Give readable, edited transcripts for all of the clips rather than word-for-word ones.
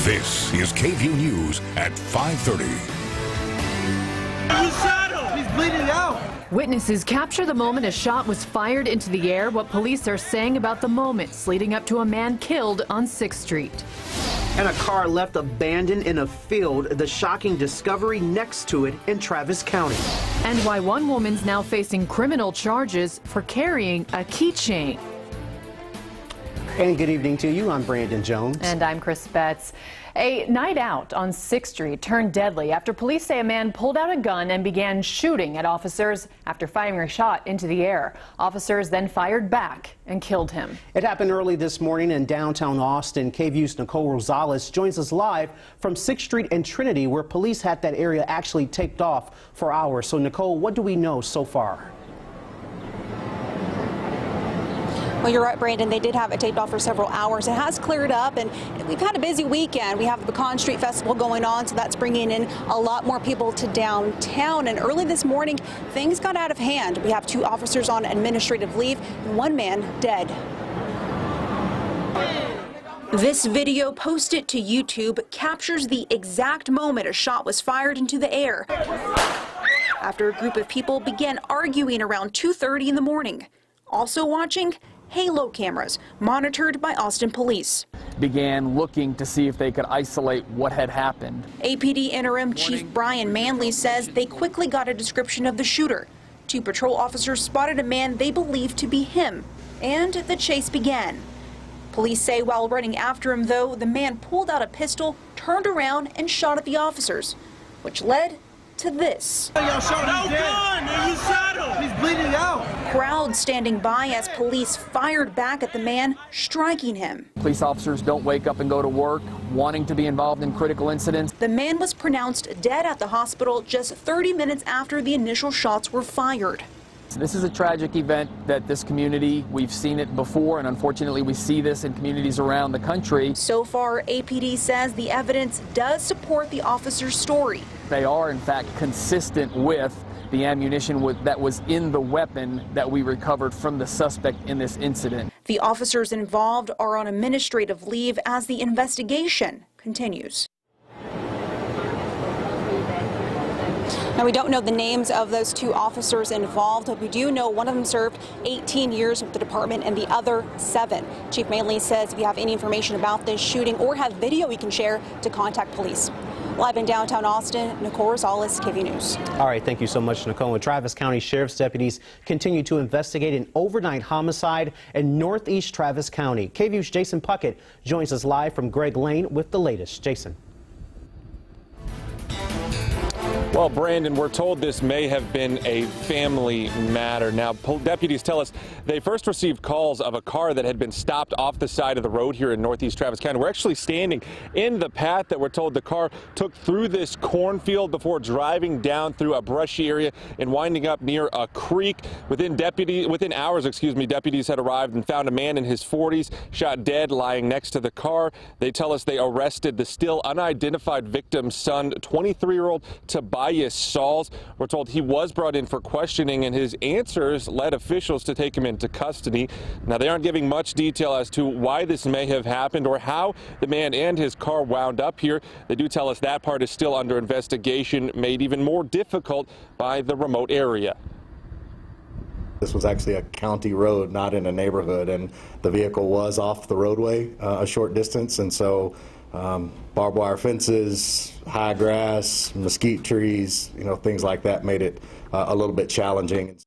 This is KVUE News at 5:30. You shot him! He's bleeding out! Witnesses capture the moment a shot was fired into the air. What police are saying about the moments leading up to a man killed on 6th Street. And a car left abandoned in a field, the shocking discovery next to it in Travis County. And why one woman's now facing criminal charges for carrying a keychain. And good evening to you. I'm Brandon Jones. And I'm Chris Betts. A night out on 6th Street turned deadly after police say a man pulled out a gun and began shooting at officers after firing a shot into the air. Officers then fired back and killed him. It happened early this morning in downtown Austin. KVUE's Nicole Rosales joins us live from 6th Street and Trinity, where police had that area actually taped off for hours. So, Nicole, what do we know so far? Well, you're right, Brandon. They did have it taped off for several hours. It has cleared up, and we've had a busy weekend. We have the Pecan Street Festival going on, so that's bringing in a lot more people to downtown. And early this morning, things got out of hand. We have 2 officers on administrative leave and 1 man dead. This video posted to YouTube captures the exact moment a shot was fired into the air after a group of people began arguing around 2:30 in the morning. Also watching, halo cameras monitored by Austin police. Began looking to see if they could isolate what had happened. APD Interim Chief Brian Manley says they quickly got a description of the shooter. 2 patrol officers spotted a man they believed to be him, and the chase began. Police say while running after him, though, the man pulled out a pistol, turned around, and shot at the officers, which led to this. Y'all shot him dead. And you shot him. He's bleeding out. Crowd standing by as police fired back at the man, striking him. Police officers don't wake up and go to work wanting to be involved in critical incidents. The man was pronounced dead at the hospital just 30 minutes after the initial shots were fired. This is a tragic event that this community, we've seen it before, and unfortunately we see this in communities around the country. So far, APD says the evidence does support the officer's story. They are, in fact, consistent with the ammunition that was in the weapon that we recovered from the suspect in this incident. The officers involved are on administrative leave as the investigation continues. Now, we don't know the names of those 2 officers involved, but we do know one of them served 18 years with the department and the other 7. Chief Manley says if you have any information about this shooting or have video you can share, to contact police. Live in downtown Austin, Nicole Rosales, KVUE News. All right, thank you so much, Nicole. And Travis County Sheriff's deputies continue to investigate an overnight homicide in northeast Travis County. KVUE's Jason Puckett joins us live from Greg Lane with the latest. Jason. Well, Brandon, we're told this may have been a family matter. Now, deputies tell us they first received calls of a car that had been stopped off the side of the road here in northeast Travis County. We're actually standing in the path that we're told the car took through this cornfield before driving down through a brushy area and winding up near a creek. Within hours, deputies had arrived and found a man in his 40s shot dead lying next to the car. They tell us they arrested the still unidentified victim's son, 23-year-old Tobias Sauls. We're told he was brought in for questioning, and his answers led officials to take him into custody. Now, they aren't giving much detail as to why this may have happened or how the man and his car wound up here. They do tell us that part is still under investigation, made even more difficult by the remote area. This was actually a county road, not in a neighborhood, and the vehicle was off the roadway a short distance, and so barbed wire fences, high grass, mesquite trees, things like that made it a little bit challenging.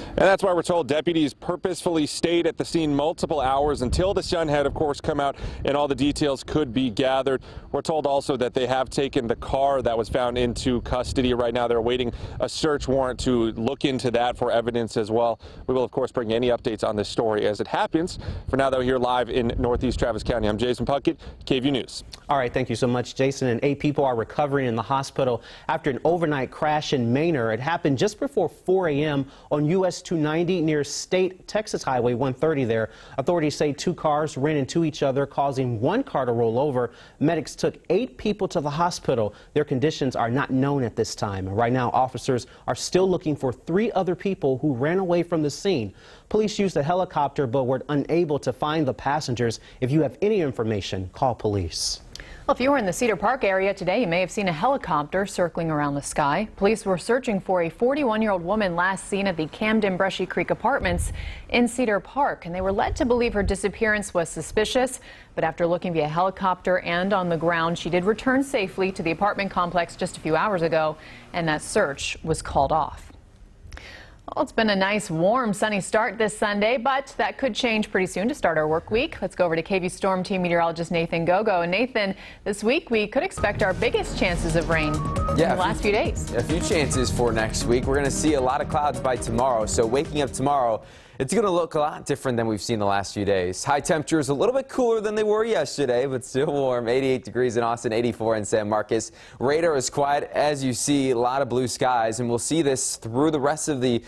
And that's why we're told deputies purposefully stayed at the scene multiple hours until the sun had, of course, come out and all the details could be gathered. We're told also that they have taken the car that was found into custody. Right now, they're awaiting a search warrant to look into that for evidence as well. We will, of course, bring any updates on this story as it happens. For now, though, here live in northeast Travis County, I'm Jason Puckett, KVUE News. All right, thank you so much, Jason. And 8 people are recovering in the hospital after an overnight crash in Manor. It happened just before 4 a.m. on US 290 near State Texas Highway 130 there. Authorities say two cars ran into each other, causing one car to roll over. Medics took 8 people to the hospital. Their conditions are not known at this time. Right now, officers are still looking for 3 other people who ran away from the scene. Police used a helicopter but were unable to find the passengers. If you have any information, call police. Well, if you were in the Cedar Park area today, you may have seen a helicopter circling around the sky. Police were searching for a 41-year-old woman last seen at the Camden Brushy Creek Apartments in Cedar Park, and they were led to believe her disappearance was suspicious. But after looking via helicopter and on the ground, she did return safely to the apartment complex just a few hours ago, and that search was called off. Well, it's been a nice, warm, sunny start this Sunday, but that could change pretty soon to start our work week. Let's go over to KVUE Storm Team meteorologist Nathan Gogo. And Nathan, this week we could expect our biggest chances of rain in the last few days. A few chances for next week. We're going to see a lot of clouds by tomorrow, so waking up tomorrow, it's going to look a lot different than we've seen the last few days. High temperatures a little bit cooler than they were yesterday, but still warm. 88 degrees in Austin, 84 in San Marcos. Radar is quiet, as you see, a lot of blue skies, and we'll see this through the rest of the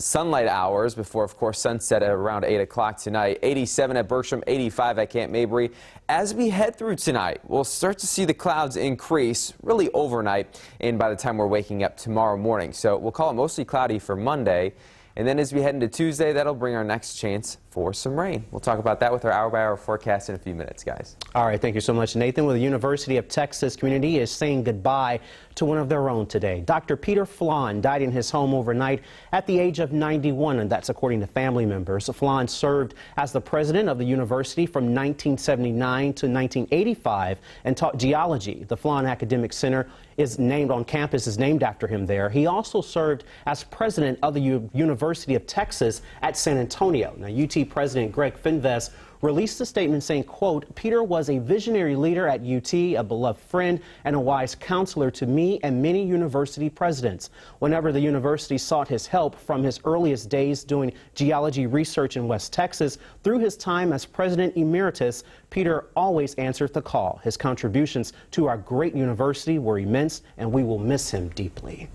sunlight hours before, of course, sunset at around 8 o'clock tonight. 87 at Bertram, 85 at Camp Mabry. As we head through tonight, we'll start to see the clouds increase really overnight and by the time we're waking up tomorrow morning. So we'll call it mostly cloudy for Monday. And then as we head into Tuesday, that'll bring our next chance for some rain. We'll talk about that with our hour-by-hour forecast in a few minutes, guys. All right, thank you so much, Nathan. Well, the University of Texas community is saying goodbye to one of their own today. Dr. Peter Flahn died in his home overnight at the age of 91, and that's according to family members. Flahn served as the president of the university from 1979 to 1985 and taught geology. The Flahn Academic Center is named on campus, is named after him there. He also served as president of the University of Texas at San Antonio. Now, UT President Greg Finves released a statement saying, quote, Peter was a visionary leader at UT, a beloved friend, and a wise counselor to me and many university presidents. Whenever the university sought his help from his earliest days doing geology research in West Texas through his time as president emeritus, Peter always answered the call. His contributions to our great university were immense, and we will miss him deeply.